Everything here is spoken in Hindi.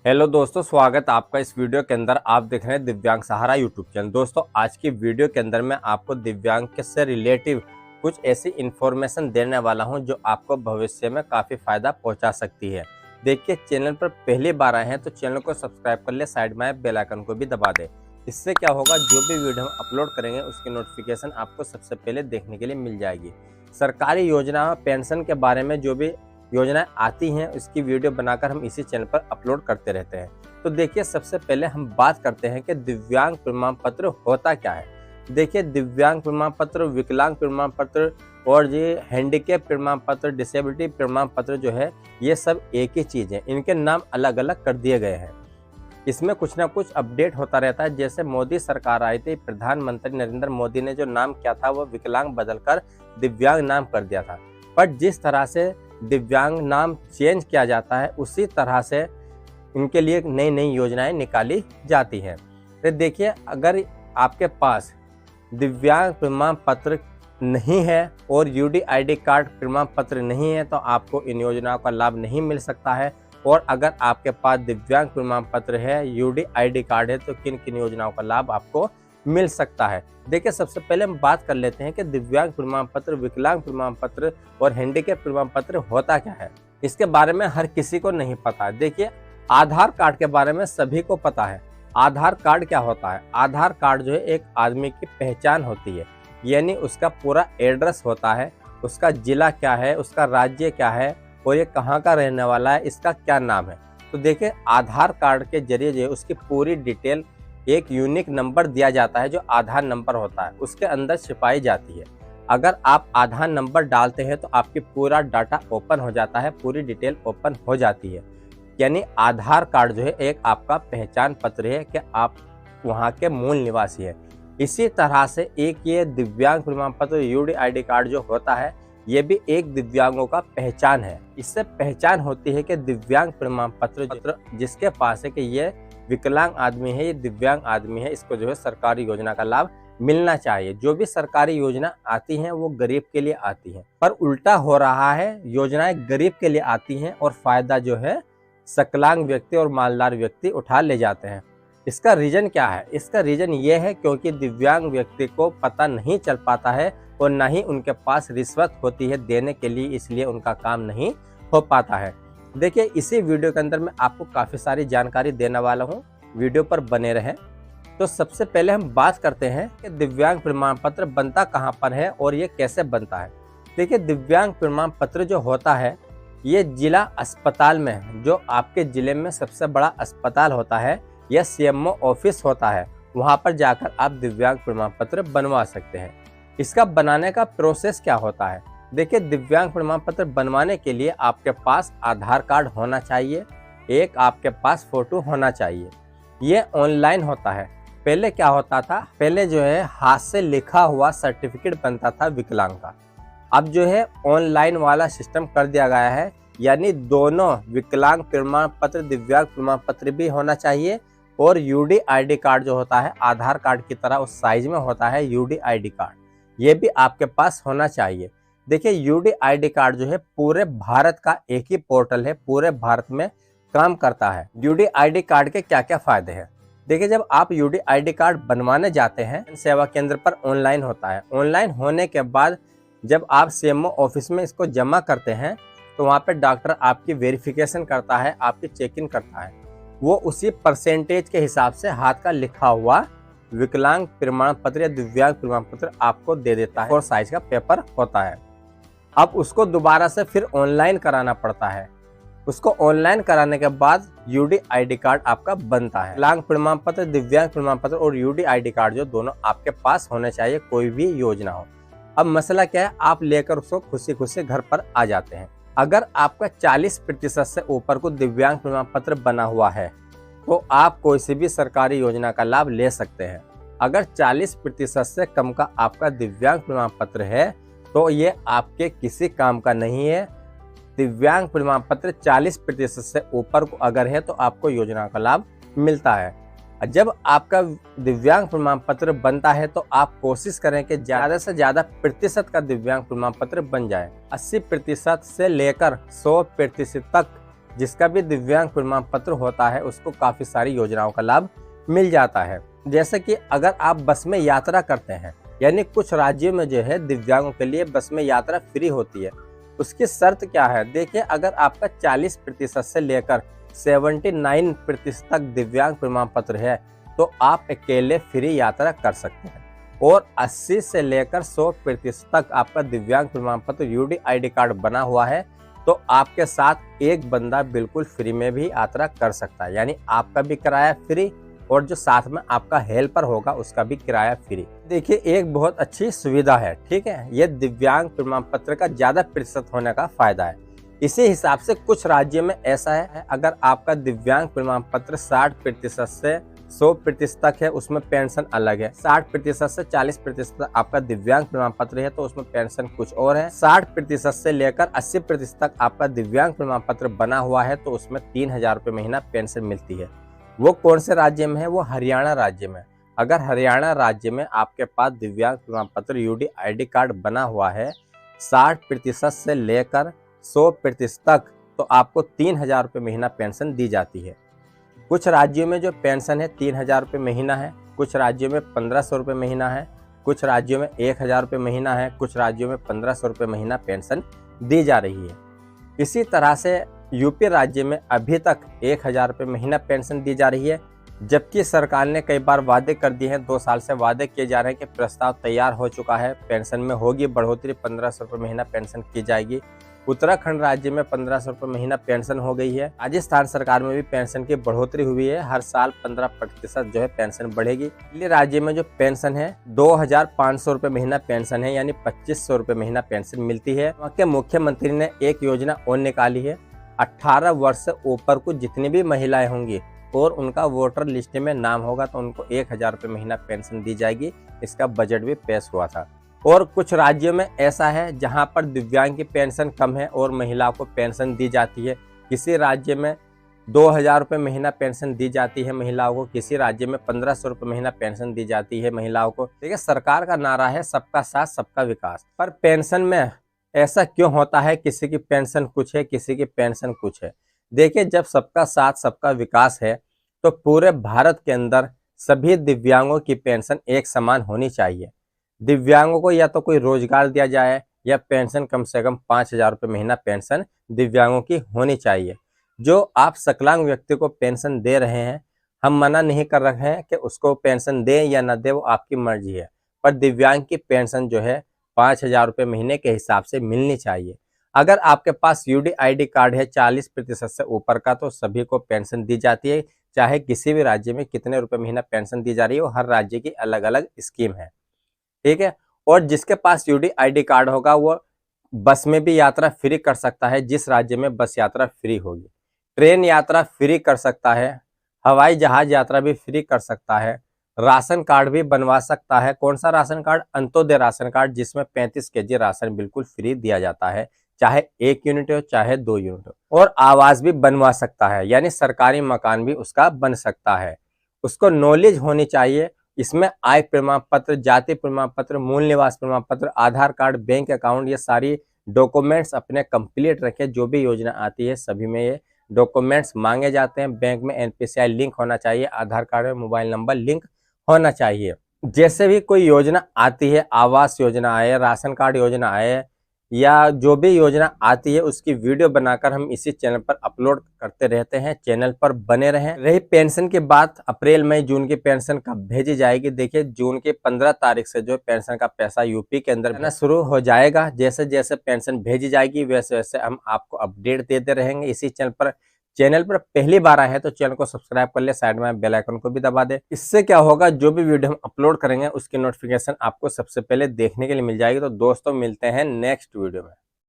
हेलो दोस्तों, स्वागत है आपका इस वीडियो के अंदर। आप देख रहे हैं दिव्यांग सहारा यूट्यूब चैनल। दोस्तों, आज की वीडियो के अंदर मैं आपको दिव्यांग से रिलेटिव कुछ ऐसी इन्फॉर्मेशन देने वाला हूं जो आपको भविष्य में काफ़ी फ़ायदा पहुंचा सकती है। देखिए, चैनल पर पहली बार आए हैं तो चैनल को सब्सक्राइब कर ले, साइड में बेल आइकन को भी दबा दे। इससे क्या होगा, जो भी वीडियो हम अपलोड करेंगे उसकी नोटिफिकेशन आपको सबसे पहले देखने के लिए मिल जाएगी। सरकारी योजना पेंशन के बारे में जो भी योजनाएं आती हैं उसकी वीडियो बनाकर हम इसी चैनल पर अपलोड करते रहते हैं। तो देखिए, सबसे पहले हम बात करते हैं कि दिव्यांग प्रमाण पत्र होता क्या है। देखिए, दिव्यांग प्रमाण पत्र, विकलांग प्रमाण पत्र और ये हैंडीकैप प्रमाण पत्र, डिसेबिलिटी प्रमाण पत्र जो है, ये सब एक ही चीज़ है। इनके नाम अलग अलग कर दिए गए हैं। इसमें कुछ ना कुछ अपडेट होता रहता है। जैसे मोदी सरकार आई थी, प्रधानमंत्री नरेंद्र मोदी ने जो नाम किया था वो विकलांग बदलकर दिव्यांग नाम कर दिया था। पर जिस तरह से दिव्यांग नाम चेंज किया जाता है उसी तरह से इनके लिए नई नई योजनाएं निकाली जाती हैं। तो देखिए, अगर आपके पास दिव्यांग प्रमाण पत्र नहीं है और यूडीआईडी कार्ड प्रमाण पत्र नहीं है तो आपको इन योजनाओं का लाभ नहीं मिल सकता है। और अगर आपके पास दिव्यांग प्रमाण पत्र है, यूडीआईडी कार्ड है, तो किन किन योजनाओं का लाभ आपको मिल सकता है। देखिए, सबसे पहले हम बात कर लेते हैं कि दिव्यांग प्रमाण पत्र, विकलांग प्रमाण पत्र और हैंडीकैप प्रमाण पत्र होता क्या है। इसके बारे में हर किसी को नहीं पता है। देखिए, आधार कार्ड के बारे में सभी को पता है। आधार कार्ड क्या होता है? आधार कार्ड जो है एक आदमी की पहचान होती है, यानी उसका पूरा एड्रेस होता है, उसका जिला क्या है, उसका राज्य क्या है और ये कहाँ का रहने वाला है, इसका क्या नाम है। तो देखिए, आधार कार्ड के जरिए जो है उसकी पूरी डिटेल एक यूनिक नंबर दिया जाता है जो आधार नंबर होता है, उसके अंदर छिपाई जाती है। अगर आप आधार नंबर डालते हैं तो आपकी पूरा डाटा ओपन हो जाता है, पूरी डिटेल ओपन हो जाती है। यानी आधार कार्ड जो है एक आपका पहचान पत्र है कि आप वहाँ के मूल निवासी हैं। इसी तरह से एक ये दिव्यांग प्रमाण पत्र, यूडीआईडी कार्ड जो होता है, ये भी एक दिव्यांगों का पहचान है। इससे पहचान होती है कि दिव्यांग प्रमाण पत्र जिसके पास है कि ये विकलांग आदमी है, ये दिव्यांग आदमी है, इसको जो है सरकारी योजना का लाभ मिलना चाहिए। जो भी सरकारी योजना आती हैं वो गरीब के लिए आती हैं, पर उल्टा हो रहा है, योजनाएं गरीब के लिए आती हैं और फायदा जो है सकलांग व्यक्ति और मालदार व्यक्ति उठा ले जाते हैं। इसका रीजन क्या है? इसका रीजन ये है क्योंकि दिव्यांग व्यक्ति को पता नहीं चल पाता है और न ही उनके पास रिश्वत होती है देने के लिए, इसलिए उनका काम नहीं हो पाता है। देखिए, इसी वीडियो के अंदर मैं आपको काफ़ी सारी जानकारी देने वाला हूँ, वीडियो पर बने रहें। तो सबसे पहले हम बात करते हैं कि दिव्यांग प्रमाण पत्र बनता कहाँ पर है और ये कैसे बनता है। देखिए, दिव्यांग प्रमाण पत्र जो होता है ये जिला अस्पताल में, जो आपके ज़िले में सबसे बड़ा अस्पताल होता है या सीएमओ ऑफिस होता है, वहाँ पर जाकर आप दिव्यांग प्रमाण पत्र बनवा सकते हैं। इसका बनाने का प्रोसेस क्या होता है? देखिए, दिव्यांग प्रमाण पत्र बनवाने के लिए आपके पास आधार कार्ड होना चाहिए, एक आपके पास फोटो होना चाहिए। ये ऑनलाइन होता है। पहले क्या होता था, पहले जो है हाथ से लिखा हुआ सर्टिफिकेट बनता था विकलांग का। अब जो है ऑनलाइन वाला सिस्टम कर दिया गया है, यानी दोनों विकलांग प्रमाण पत्र, दिव्यांग प्रमाण पत्र भी होना चाहिए और यूडीआईडी कार्ड जो होता है आधार कार्ड की तरह उस साइज में होता है यूडीआईडी कार्ड, ये भी आपके पास होना चाहिए। देखिए, यूडीआईडी कार्ड जो है पूरे भारत का एक ही पोर्टल है, पूरे भारत में काम करता है। यूडीआईडी कार्ड के क्या क्या फायदे हैं? देखिए, जब आप यूडीआईडी कार्ड बनवाने जाते हैं सेवा केंद्र पर, ऑनलाइन होता है। ऑनलाइन होने के बाद जब आप सीएमओ ऑफिस में इसको जमा करते हैं तो वहाँ पे डॉक्टर आपकी वेरिफिकेशन करता है, आपकी चेक इन करता है। वो उसी परसेंटेज के हिसाब से हाथ का लिखा हुआ विकलांग प्रमाण पत्र या दिव्यांग प्रमाण पत्र आपको दे देता है और साइज का पेपर होता है। अब उसको दोबारा से फिर ऑनलाइन कराना पड़ता है। उसको ऑनलाइन कराने के बाद यूडीआईडी कार्ड आपका बनता है। विकलांग प्रमाण पत्र, दिव्यांग प्रमाण पत्र और यूडीआईडी कार्ड जो दोनों आपके पास होने चाहिए, कोई भी योजना हो। अब मसला क्या है, आप लेकर उसको खुशी खुशी घर पर आ जाते हैं। अगर आपका 40% से ऊपर को दिव्यांग प्रमाण पत्र बना हुआ है तो आप कोई सी भी सरकारी योजना का लाभ ले सकते हैं। अगर 40% से कम का आपका दिव्यांग प्रमाण पत्र है तो ये आपके किसी काम का नहीं है। दिव्यांग प्रमाण पत्र 40% से ऊपर को अगर है तो आपको योजना का लाभ मिलता है। जब आपका दिव्यांग प्रमाण पत्र बनता है तो आप कोशिश करें कि ज़्यादा से ज़्यादा प्रतिशत का दिव्यांग प्रमाण पत्र बन जाए। 80% से लेकर 100% तक जिसका भी दिव्यांग प्रमाण पत्र होता है उसको काफ़ी सारी योजनाओं का लाभ मिल जाता है। जैसे कि अगर आप बस में यात्रा करते हैं, यानी कुछ राज्यों में जो है दिव्यांगों के लिए बस में यात्रा फ्री होती है। उसकी शर्त क्या है? देखिए, अगर आपका 40% से लेकर 79% तक दिव्यांग प्रमाण पत्र है तो आप अकेले फ्री यात्रा कर सकते हैं, और 80 से लेकर 100% तक आपका दिव्यांग प्रमाण पत्र यूडी आईडी कार्ड बना हुआ है तो आपके साथ एक बंदा बिल्कुल फ्री में भी यात्रा कर सकता है, यानी आपका भी किराया फ्री और जो साथ में आपका हेल्पर होगा उसका भी किराया फ्री। देखिए, एक बहुत अच्छी सुविधा है, ठीक है। ये दिव्यांग प्रमाण पत्र का ज्यादा प्रतिशत होने का फायदा है। इसी हिसाब से कुछ राज्यों में ऐसा है, अगर आपका दिव्यांग प्रमाण पत्र 60% से 100% तक है उसमें पेंशन अलग है। 60% से 40% आपका दिव्यांग प्रमाण पत्र है तो उसमें पेंशन कुछ और है। 60% से लेकर 80% तक आपका दिव्यांग प्रमाण पत्र बना हुआ है तो उसमें 3000 रुपये महीना पेंशन मिलती है। वो कौन से राज्य में है? वो हरियाणा राज्य में। अगर हरियाणा राज्य में आपके पास दिव्यांग प्रमाण पत्र यूडी आईडी कार्ड बना हुआ है 60% से लेकर 100% तक, तो आपको 3000 रुपये महीना पेंशन दी जाती है। कुछ राज्यों में जो पेंशन है 3000 रुपये महीना है, कुछ राज्यों में 1500 रुपये महीना है, कुछ राज्यों में 1000 रुपये महीना है, कुछ राज्यों में 1500 रुपये महीना पेंशन दी जा रही है। इसी तरह से यूपी राज्य में अभी तक 1000 रुपये महीना पेंशन दी जा रही है, जबकि सरकार ने कई बार वादे कर दिए हैं, 2 साल से वादे किए जा रहे हैं कि प्रस्ताव तैयार हो चुका है, पेंशन में होगी बढ़ोतरी, 1500 रुपये महीना पेंशन की जाएगी। उत्तराखंड राज्य में 1500 रुपये महीना पेंशन हो गई है। राजस्थान सरकार में भी पेंशन की बढ़ोतरी हुई है, हर साल 15% जो है पेंशन बढ़ेगी। दिल्ली राज्य में जो पेंशन है 2500 रुपये महीना पेंशन है, यानी 2500 रुपये महीना पेंशन मिलती है। वहाँ के मुख्यमंत्री ने एक योजना और निकाली है, 18 वर्ष से ऊपर को जितनी भी महिलाएं होंगी और उनका वोटर लिस्ट में नाम होगा तो उनको 1000 रुपये महीना पेंशन दी जाएगी। इसका बजट भी पेश हुआ था। और कुछ राज्यों में ऐसा है जहां पर दिव्यांग की पेंशन कम है और महिलाओं को पेंशन दी जाती है। किसी राज्य में 2000 रुपये महीना पेंशन दी जाती है महिलाओं को, किसी राज्य में 1500 रुपये महीना पेंशन दी जाती है महिलाओं को। देखिए, सरकार का नारा है सबका साथ सबका विकास, पर पेंशन में ऐसा क्यों होता है? किसी की पेंशन कुछ है, किसी की पेंशन कुछ है। देखिए, जब सबका साथ सबका विकास है तो पूरे भारत के अंदर सभी दिव्यांगों की पेंशन एक समान होनी चाहिए। दिव्यांगों को या तो कोई रोजगार दिया जाए या पेंशन कम से कम 5000 रुपये महीना पेंशन दिव्यांगों की होनी चाहिए। जो आप सकलांग व्यक्ति को पेंशन दे रहे हैं, हम मना नहीं कर रहे हैं कि उसको पेंशन दें या न दें, वो आपकी मर्जी है, पर दिव्यांग की पेंशन जो है 5000 रुपये महीने के हिसाब से मिलनी चाहिए। अगर आपके पास यूडी आईडी कार्ड है 40% से ऊपर का तो सभी को पेंशन दी जाती है, चाहे किसी भी राज्य में कितने रुपए महीना पेंशन दी जा रही है, वो हर राज्य की अलग अलग स्कीम है, ठीक है। और जिसके पास यूडी आईडी कार्ड होगा वो बस में भी यात्रा फ्री कर सकता है, जिस राज्य में बस यात्रा फ्री होगी। ट्रेन यात्रा फ्री कर सकता है, हवाई जहाज यात्रा भी फ्री कर सकता है, राशन कार्ड भी बनवा सकता है। कौन सा ration card? Antyodaya ration card, जिसमें 35 केजी राशन बिल्कुल फ्री दिया जाता है, चाहे 1 यूनिट हो चाहे 2 यूनिट हो। और आवास भी बनवा सकता है, यानी सरकारी मकान भी उसका बन सकता है। उसको नॉलेज होनी चाहिए। इसमें आय प्रमाण पत्र, जाति प्रमाण पत्र, मूल निवास प्रमाण पत्र, आधार कार्ड, बैंक अकाउंट, ये सारी डॉक्यूमेंट्स अपने कंप्लीट रखे। जो भी योजना आती है सभी में ये डॉक्यूमेंट्स मांगे जाते हैं। बैंक में एनपीसीआई लिंक होना चाहिए, आधार कार्ड में मोबाइल नंबर लिंक होना चाहिए। जैसे भी कोई योजना आती है, आवास योजना आए, राशन कार्ड योजना आए, या जो भी योजना आती है उसकी वीडियो बनाकर हम इसी चैनल पर अपलोड करते रहते हैं। चैनल पर बने रहें। रही पेंशन की बात, अप्रैल मई जून की पेंशन कब भेजी जाएगी? देखिए, जून की 15 तारीख से जो पेंशन का पैसा यूपी के अंदर आना शुरू हो जाएगा। जैसे जैसे पेंशन भेजी जाएगी वैसे वैसे हम आपको अपडेट देते रहेंगे इसी चैनल पर। चैनल पर पहली बार आए हैं तो चैनल को सब्सक्राइब कर ले, साइड में बेल आइकन को भी दबा दे। इससे क्या होगा, जो भी वीडियो हम अपलोड करेंगे उसकी नोटिफिकेशन आपको सबसे पहले देखने के लिए मिल जाएगी। तो दोस्तों, मिलते हैं नेक्स्ट वीडियो में।